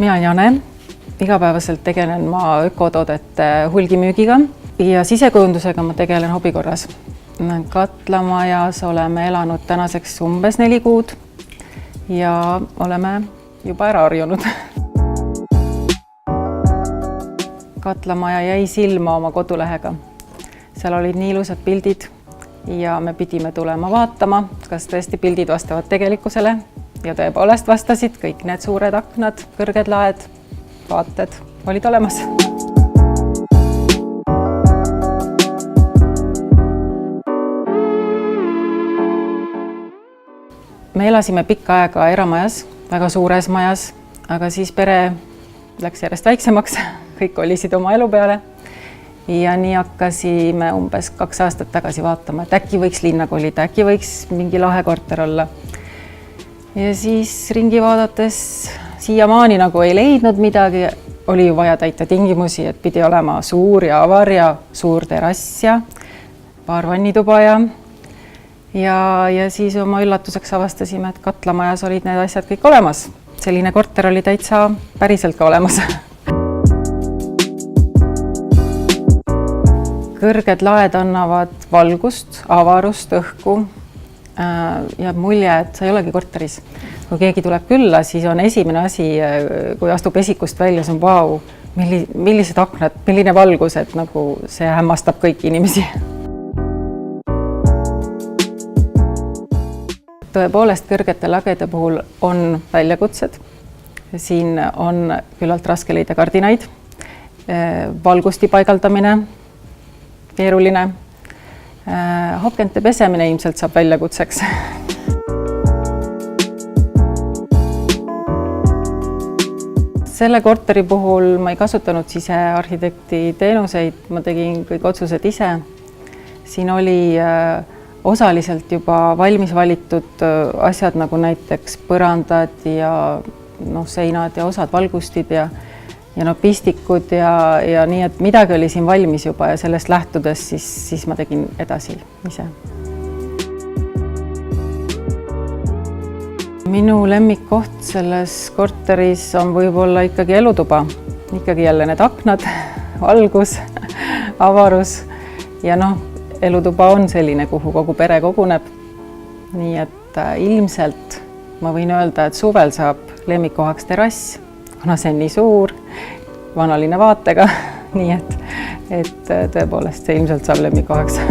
Mina olen Jane. Igapäevaselt tegelen ma ökotoodete hulgimüügiga ja sisekujundusega ma tegelen hobikorras. Katlamajas oleme elanud tänaseks umbes 4 kuud ja oleme juba ära harjunud. Katlamaja jäi silma oma kodulehega. Seal olid nii ilusad pildid ja me pidime tulema vaatama, kas tõesti pildid vastavad tegelikkusele ja tõepoolest vastasid kõik need suured aknad, kõrged laed, vaated olid olemas. Me elasime pikka aega eramajas, väga suures majas, aga siis pere läks järjest väiksemaks, kõik kolisid oma elu peale. Ja nii hakkasime umbes 2 aastat tagasi vaatama, et äkki võiks linna kolida, äkki võiks mingi lahe korter olla. Ja siis ringi vaadates siiamaani nagu ei leidnud midagi, oli ju vaja täita tingimusi, et pidi olema suur ja avar ja suur terrass ja paar vannituba ja siis oma üllatuseks avastasime, et Katlamajas olid need asjad kõik olemas. Selline korter oli täitsa päriselt ka olemas. Kõrged laed annavad valgust, avarust, õhku ja mulje, et sa ei olegi korteris. Kui keegi tuleb külla, siis on esimene asi, kui astub esikust välja, see on vau, millised aknad, milline valgus, et nagu see hämmastab kõiki inimesi. Tõepoolest, kõrgete lagede puhul on väljakutsed. Siin on küllalt raske leida kardinaid, valgusti paigaldamine, keeruline. Hokente pesemine ilmselt saab väljakutseks. Selle korteri puhul ma ei kasutanud sisearhitekti teenuseid, ma tegin kõik otsused ise. Siin oli osaliselt juba valmis valitud asjad nagu näiteks põrandad ja seinad ja osad valgustid ja pistikud ja nii, et midagi oli siin valmis juba ja sellest lähtudes siis ma tegin edasi ise. Minu lemmikkoht selles korteris on võib-olla ikkagi elutuba. Ikkagi jälle need aknad, valgus, avarus ja elutuba on selline, kuhu kogu pere koguneb. Nii et ilmselt ma võin öelda, et suvel saab lemmikkohaks terrass, kuna see on nii suur, vanaline vaatega, nii et tõepoolest see ilmselt saab lemmikkohaks.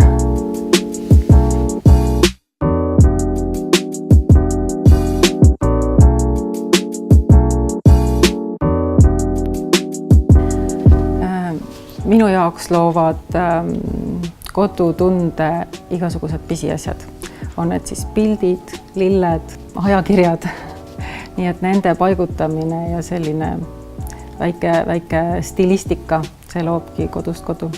Minu jaoks loovad kodutunde igasugused pisiasjad. On need siis pildid, lilled, ajakirjad. Nii et nende paigutamine ja selline väike stilistika, see loobki kodust kodu.